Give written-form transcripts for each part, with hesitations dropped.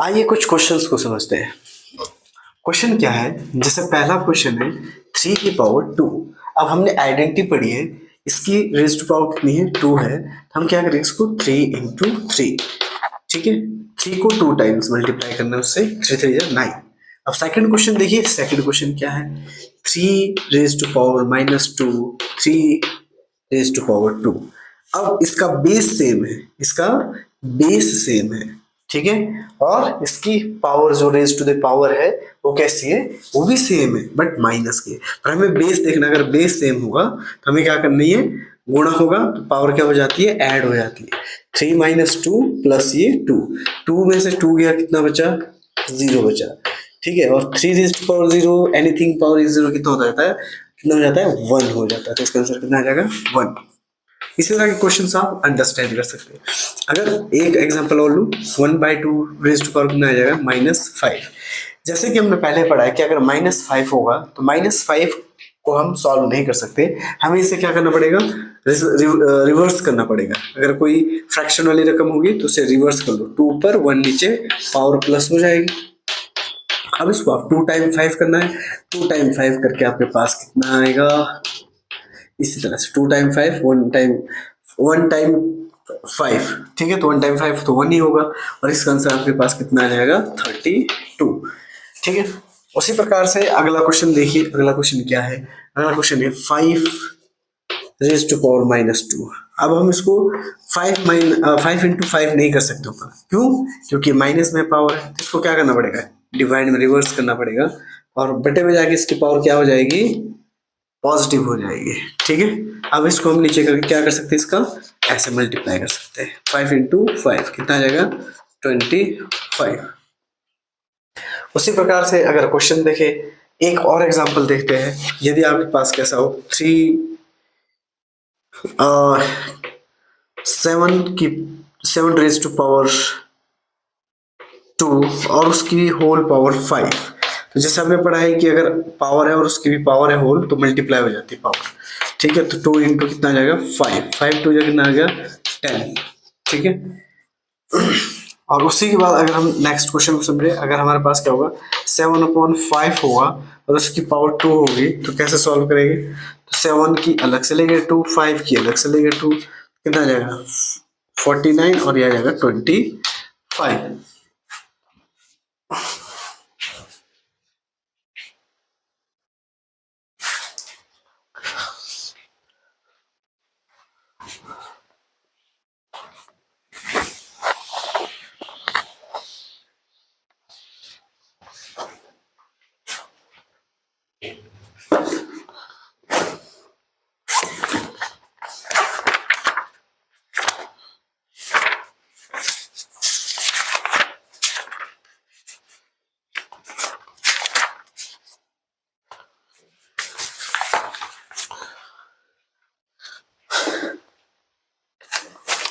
आइए कुछ क्वेश्चंस को समझते हैं। क्वेश्चन क्या है, जैसे पहला क्वेश्चन है 3 की पावर 2। अब हमने आइडेंटिटी पढ़ी है, इसकी रेज टू पावर कितनी है, 2 है। हम क्या करेंगे, इसको 3 इंटू 3, ठीक है। 3 को 2 टाइम्स मल्टीप्लाई करना है, उससे 3 3 9। अब सेकंड क्वेश्चन देखिए, सेकंड क्वेश्चन क्या है, 3 raise to power -2, 3 raise to power 2। अब इसका बेस सेम है, इसका बेस सेम है, ठीक है। और इसकी पावर जो रेज टू द पावर है वो कैसी है, वो भी सेम है बट माइनस की है। पर हमें बेस देखना, अगर बेस सेम होगा तो हमें क्या करनी है, गुणा होगा तो पावर क्या हो जाती है, ऐड हो जाती है। 3 - 2 प्लस ये 2, 2 में से 2 गया, कितना बचा, 0 बचा, ठीक है। और 3 raise to power 0, anything power 0 कितना हो जाता है, कितना हो जाता है, 1 हो जाता है। तो इसका आंसर कितना आ जाएगा, 1। इसी तरह के क्वेश्चन आप अंडरस्टैंड कर सकते हैं। अगर एक एग्जांपल और लूं, 1/2 रेज टू पावर कितना आ जाएगा, -5। जैसे कि हमने पहले पढ़ा है कि अगर -5 होगा तो -5 को हम सॉल्व नहीं कर सकते, हमें इसे क्या करना पड़ेगा, रिवर्स करना पड़ेगा। अगर कोई फ्रैक्शन वाली रकम होगी तो उसे रिवर्स कर लो, 2 ऊपर 1 नीचे, पावर प्लस हो जाएगी। अब इसको आप 2 टाइम 5 करना है, 2 टाइम 5 करके आपके पास कितना आएगा, इसी तरह से 2 टाइम 5, 1 टाइम 5, ठीक है। तो 1 टाइम 5 तो 1 ही होगा, और इसका आंसर आपके पास कितना आ जाएगा, 32, ठीक है। उसी प्रकार से अगला क्वेश्चन देखिए, अगला क्वेश्चन क्या है, अगला क्वेश्चन है 5 रेज टू पावर -2। अब हम इसको 5 इंटू 5 नहीं कर सकते ऊपर, क्यों, क्योंकि माइनस में पावर है, तो इसको क्या करना पड़ेगा, डिवाइड में रिवर्स करना पड़ेगा, और बटे में जाके इसकी पावर क्या हो जाएगी, पॉजिटिव हो जाएगी, ठीक है। अब इसको हम नीचे करके क्या कर सकते हैं, इसका ऐसे मल्टीप्लाई कर सकते हैं, 5 इंटू 5 कितना आ जाएगा, 25। उसी प्रकार से अगर क्वेश्चन देखे, एक और एग्जांपल देखते हैं। यदि आपके पास कैसा हो, 7 रेज टू पावर 2 और उसकी होल पावर 5। तो जैसे हमने पढ़ा है कि अगर पावर है और उसकी भी पावर है होल तो मल्टीप्लाई हो जाती है पावर, ठीक है। तो 2 इंटू कितना आ जाएगा, 5, 5 2 कितना आ गया, 10, ठीक है। और उसी के बाद अगर हम नेक्स्ट क्वेश्चन को समझे, अगर हमारे पास क्या होगा, 7/5 होगा और उसकी पावर 2 होगी, तो कैसे सॉल्व करेंगे, तो 7 की अलग से लेंगे 2, 5 की अलग से लेंगे 2, कितना आ जाएगा 49, और यह आ जाएगा 25।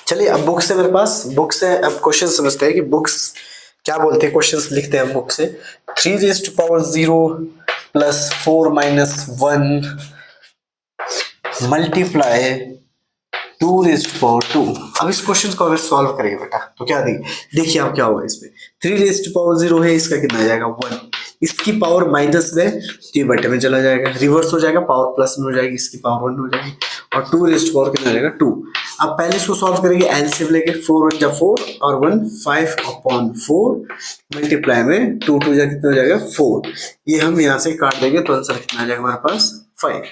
चलिए अब बुक से, मेरे पास बुक से अब क्वेश्चन समझते हैं कि बुक्स क्या बोलते हैं, क्वेश्चंस लिखते हैं हम बुक से। 3 raise to power 0 plus 4 - 1 multiply 2 raise to power 2। अब इस क्वेश्चन को अगर सॉल्व करेंगे बेटा तो क्या देखिए आप क्या होगा इसमें, 3 रेज टू पावर 0 है, इसका कितना आ जाएगा 1, इसकी पावर माइनस में तो ये बटे में चला जाएगा, रिवर्स हो जाएगा, पावर प्लस में हो जाएगी, इसकी पावर 1 हो जाएगी, और 2 रेज टू पावर कितना आ जाएगा 2। अब पहले इसको सॉल्व करेंगे, एलसीएम लेके 4 1 जा 4 और 1 5/4 मल्टीप्लाई में 2 2 जा कितना हो जाएगा 4। ये हम यहाँ से काट देंगे तो आंसर कितना आ जाएगा हमारे पास 5।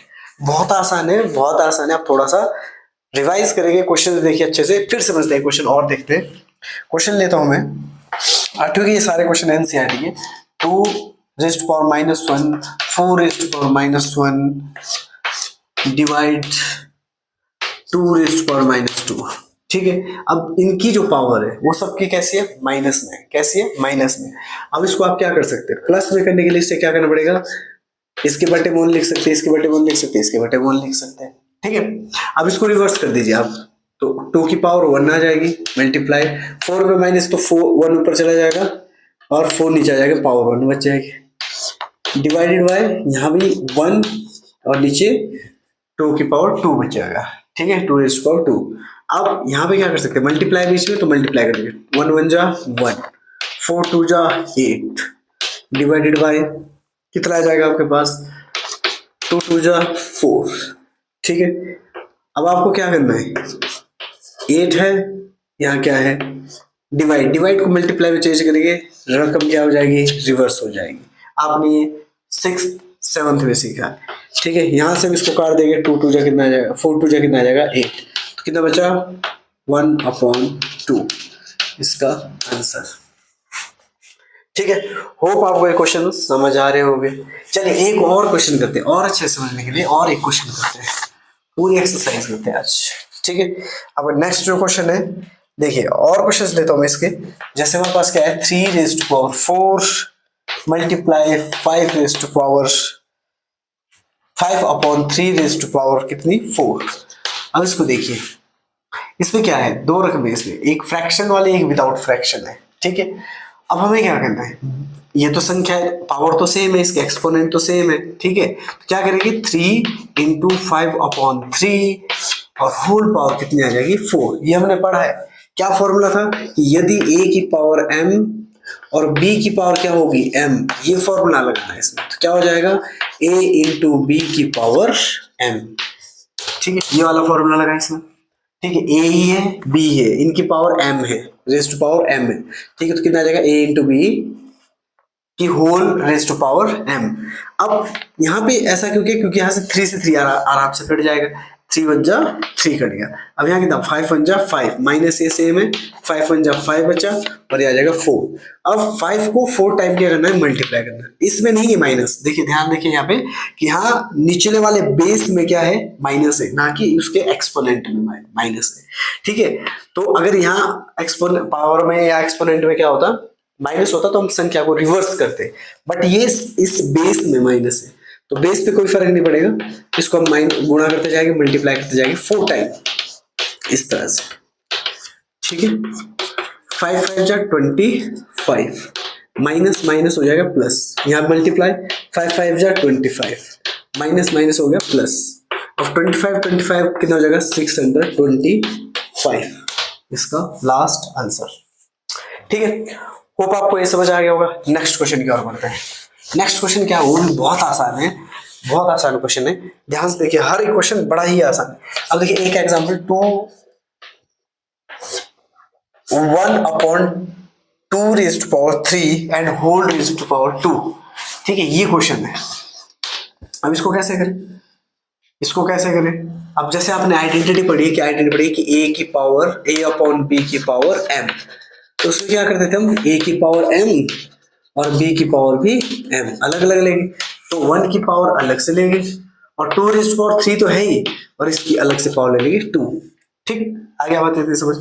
बहुत आसान है, बहुत आसान है। आप थोड़ा सा रिवाइज करेंगे, क्वेश्चन देखिए अच्छे से, फिर समझते हैं। क्वेश्चन और देखते हैं, क्वेश्चन लेता हूं मैं 8वीं के, ये सारे क्वेश्चन एनसीईआरटी के। 2 raise to power -1, 4 raise to power -1 divide 2 raise to power -2, ठीक है। अब इनकी जो पावर है वो सबकी कैसी है, माइनस में, कैसी है, माइनस में। अब इसको आप क्या कर सकते हैं, प्लस में करने के लिए इससे क्या करना पड़ेगा, इसके बटे में 1 लिख सकते हैं, इसके बटे में 1 लिख सकते हैं, इसके बटे में 1 लिख सकते हैं, ठीक है। अब इसको रिवर्स कर दीजिए आप, तो 2 की पावर 1 आ जाएगी, मल्टीप्लाई 4 में माइनस तो 1 ऊपर चला जाएगा और 4 नीचे आ जाएगा, पावर 1 बच जाएगी, डिवाइडेड बाय यहाँ भी 1 और नीचे 2 की पावर 2 बच जाएगा, ठीक है, 2 रेज़ टू पावर 2। अब यहाँ पे क्या कर सकते हैं, मल्टीप्लाई बीच में, तो मल्टीप्लाई कर दीजिए, 1 1 जा 1, 4 टू जा 8 डिवाइडेड बाय कितना आ जाएगा आपके पास 2 टू जा 4। ठीक है, अब आपको क्या करना है 8 है, यहाँ क्या है डिवाइड, डिवाइड को मल्टीप्लाई में चेंज करेंगे, रकम क्या हो जाएगी रिवर्स हो जाएगी। आपने ये 6th 7th में सीखा। ठीक है, यहां से हम इसको काट देंगे, 2 टू जा कितना आ जाएगा 4 टू जा कितना आ जाएगा 8, तो कितना बचा 1/2 इसका आंसर। ठीक है, होप आपको ये क्वेश्चन समझ आ रहे होंगे। चलिए एक और क्वेश्चन करते हैं, और अच्छे समझने के लिए और एक क्वेश्चन करते हैं, पूरी एक्सरसाइज करते हैं आज। ठीक है, अब नेक्स्ट जो क्वेश्चन है देखिए, और क्वेश्चन लेता हूं मैं इसके। जैसे हमारे पास क्या है 3⁴ मल्टीप्लाई 5/3 कितनी 4। अब इसको देखिए, इसमें क्या है दो रकम है इसमें, एक फ्रैक्शन वाली एक विदाउट फ्रैक्शन है। ठीक है, अब हमें क्या करना है, ये तो संख्या है, पावर तो सेम है, इसके एक्सपोनेंट तो सेम है। ठीक है, तो क्या करेंगे 3 × 5/3 और होल पावर कितनी आ जाएगी 4। ये हमने पढ़ा है, क्या फॉर्मूला था कि यदि a की पावर m और b की पावर क्या होगी m, ये फॉर्मूला लगाना है इसमें। तो क्या हो जाएगा a × b की पावर m। ठीक है, ये वाला फॉर्मूला लगा इसमें। ठीक है, a ही है b है, इनकी पावर m है, रेज़ टू पावर m है। ठीक है, तो कितना आ जाएगा a × b की whole raise to power m। अब यहाँ पे ऐसा क्योंकि यहाँ से 3 से 3 आराम से कट जाएगा, 3 × 1 = 3 कट गया। अब यहाँ कितना 5 × 1 = 5 माइनस ये सेम है, 5 × 1 = 5 बचा और ये आ जाएगा 4। अब 5 को 4 टाइम क्या करना है मल्टीप्लाई करना है, इसमें नहीं है माइनस। देखिए ध्यान देखिए यहाँ पे कि यहाँ निचले वाले बेस में क्या है माइनस है, ना कि उसके एक्सपोनेंट में माइनस है। ठीक है, तो अगर यहाँ एक्सपोनेंट पावर में या एक्सपोनेंट में क्या होता माइनस होता तो हम संख्या को रिवर्स करते, बट ये इस बेस में माइनस है तो बेस पे कोई फर्क नहीं पड़ेगा, इसको हम गुणा करते जाएंगे मल्टीप्लाई करते जाएंगे 4 टाइम इस तरह से। ठीक है, 5 × 5 = 25 माइनस माइनस हो जाएगा प्लस, यहाँ मल्टीप्लाई 5 × 5 = 25 माइनस माइनस हो गया प्लस। अब 25 कितना हो जाएगा 625 इसका लास्ट आंसर। ठीक है, होप आपको ये समझ आ गया होगा। नेक्स्ट क्वेश्चन की ओर बढ़ते हैं। नेक्स्ट क्वेश्चन क्या है, वो भी बहुत आसान है, बहुत आसान क्वेश्चन है, ध्यान से देखिए, हर एक क्वेश्चन बड़ा ही आसान है। अब देखिए एक example 1/2⁵ and whole raise to power 2। ठीक है, ये क्वेश्चन है। अब इसको कैसे करें, इसको कैसे करें। अब जैसे आपने आइडेंटिटी पढ़ी कि a की पावर a/b की पावर m, तो उसमें क्या कर देते हम a की पावर m और b की पावर भी m अलग अलग लेंगे, तो 1 की पावर अलग से लेंगे और 2⁵ तो है ही, और इसकी अलग से पावर ले लेंगे 2। ठीक, आगे बात है समझ।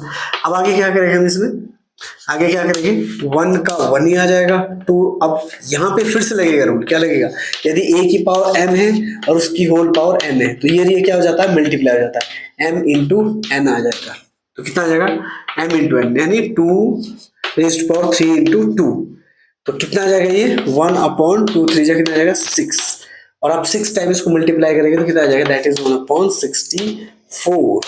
अब आगे क्या करेंगे हम इसमें, आगे क्या करेंगे 1 का 1 ही आ जाएगा 2। अब यहाँ पे फिर से लगेगा रूट, क्या लगेगा यदि a की पावर m है और उसकी होल पावर n है, तो ये क्या हो जाता है मल्टीप्लाई हो जाता है, m × n आ जाएगा। तो कितना आ जाएगा m × n यानी 2⁵ 3 × 2, तो कितना आ जाएगा ये 1/2 कितना आ जाएगा 6, और आप 6 टाइम इसको मल्टीप्लाई करेंगे तो कितना आ जाएगा दैट इज 1/64।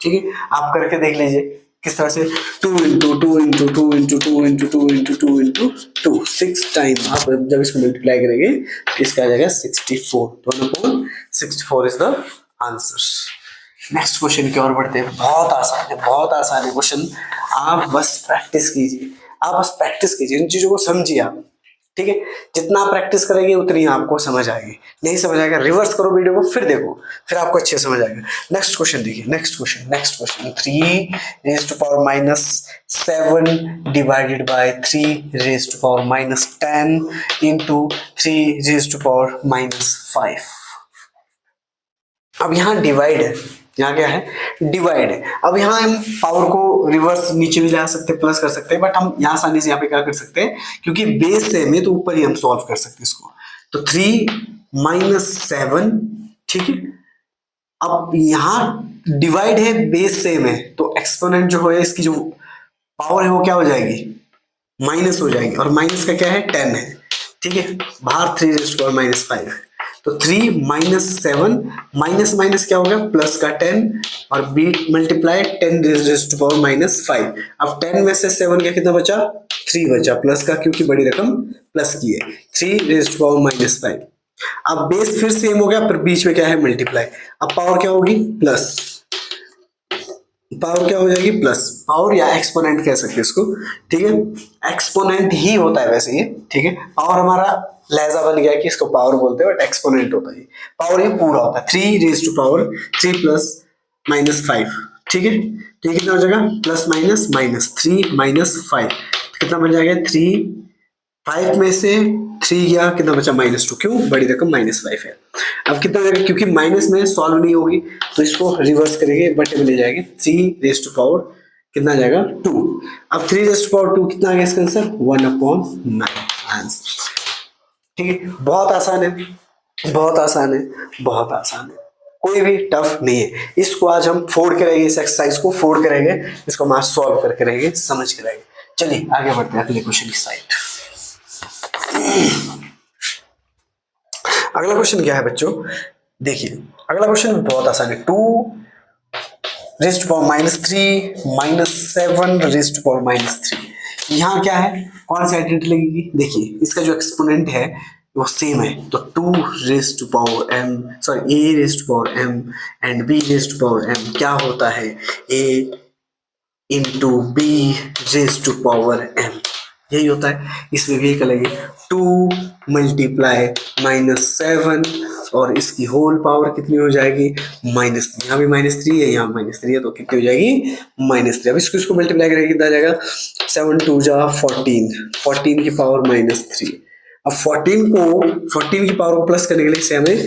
ठीक है, आप करके देख लीजिए किस तरह से 2 × 2 × 2 × 2 × 2 × 2 × 2 × 2 6 टाइम आप जब इसको मल्टीप्लाई करेंगे तो इसका आ जाएगा 64, तो 1/64 is the answer. Next question की ओर बढ़ते हैं, बहुत आसान है, बहुत आसान है क्वेश्चन, आप बस प्रैक्टिस कीजिए, आप बस प्रैक्टिस कीजिए, इन चीजों को समझिए आप। ठीक है, जितना प्रैक्टिस करेंगे उतनी आपको समझ आएगी, नहीं समझ आएगा रिवर्स करो वीडियो को फिर देखो, फिर आपको अच्छे समझ आएगा। नेक्स्ट क्वेश्चन देखिए, next question 3⁻7 divided by 3⁻10 into 3⁻5। अब यहाँ डिवाइड है, यहाँ क्या है डिवाइड है। अब यहाँ हम पावर को रिवर्स नीचे भी ला सकते हैं, प्लस कर सकते हैं, बट हम यहाँ आसानी से यहाँ पे क्या कर सकते हैं क्योंकि बेस सेम है तो ऊपर ही हम सॉल्व कर सकते हैं इसको। तो 3⁻7, ठीक है। अब यहाँ डिवाइड है, बेस सेम है, तो एक्सपोनेंट जो है इसकी जो पावर है वो क्या हो जाएगी माइनस हो जाएगी, और माइनस का क्या है 10 है, ठीक है। बाहर 3⁻5 है, तो 3 माइनस 7, माइनस माइनस क्या हो गया प्लस का 10 और b multiply 10 raise to power minus 5। अब 10 में से 7 क्या कितना बचा 3 बचा प्लस का क्योंकि बड़ी रकम प्लस की है 3 रेज़ टू पावर माइनस 5। अब बेस फिर सेम हो गया पर बीच में क्या है मल्टीप्लाई। अब पावर क्या होगी प्लस, पावर क्या हो जाएगी प्लस, पावर या एक्सपोनेंट कह सकते हैं इसको, ठीक है एक्सपोनेंट ही होता है वैसे ये, ठीक है पावर हमारा लहजा बन गया कि इसको पावर बोलते हैं बट एक्सपोनेंट होता है पावर, ये पूरा होता है 3 raise to power 3 plus minus 5, ठीक है तो ये कितना हो जाएगा प्लस माइनस माइनस 3 माइनस 5 कितना बन जाएगा 3, 5 में से 3 गया कितना बचा -2, क्यों बड़ी रकम -5 है। अब कितना जाएगा क्योंकि माइनस में सॉल्व नहीं होगी तो इसको रिवर्स करेंगे बटे में ले जाएंगे 3 रेज़ टू पावर कितना जाएगा 2। अब 3 रेज़ टू पावर 2 कितना आ गया इसका आंसर 1/9 आंसर, ठीक है बहुत आसान है, बहुत आसान है, बहुत आसान है, कोई भी टफ नहीं है। इसको आज हम फोड़ के रहेंगे, इस एक्सरसाइज को फोड़ के रहेंगे, इसको हम आज सॉल्व करके रहेंगे, समझ के रहेंगे। चलिए आगे बढ़ते हैं अगले क्वेश्चन की साइड। अगला क्वेश्चन क्या है बच्चों, देखिए अगला क्वेश्चन बहुत आसान है 2 raise to power -3 -7 raise to power -3। यहाँ क्या है कौन सी आइडेंटिटी लगेगी, देखिए इसका जो एक्सपोनेंट है वो सेम है तो 2 raise to power m sorry a raise to power m and b raise to power m क्या होता है a into b raise to power m, यही होता है। इसमें भी एक अलग है 2 मल्टीप्लाई -7 और इसकी होल पावर कितनी हो जाएगी -3, यहाँ भी -3 है यहाँ -3 है तो कितनी हो जाएगी -3। अब इसको मल्टीप्लाई करेंगे कितना आ जाएगा 7 2 जा 14 की पावर -3। अब 14 की पावर को प्लस करने के लिए इसे हमें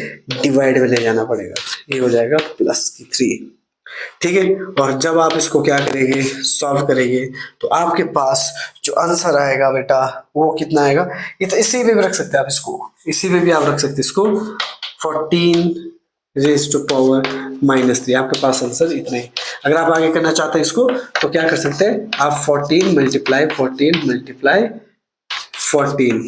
डिवाइड में ले जाना पड़ेगा, ये हो जाएगा प्लस की 3, ठीक है। और जब आप इसको क्या करेंगे सॉल्व करेंगे तो आपके पास जो आंसर आएगा बेटा वो कितना आएगा, ये तो इसी में भी रख सकते हैं आप इसको, इसी में भी आप रख सकते हैं इसको 14 रेज़ टू पावर -3, आपके पास आंसर इतना ही। अगर आप आगे करना चाहते हैं इसको तो क्या कर सकते हैं आप 14 मल्टीप्लाई -14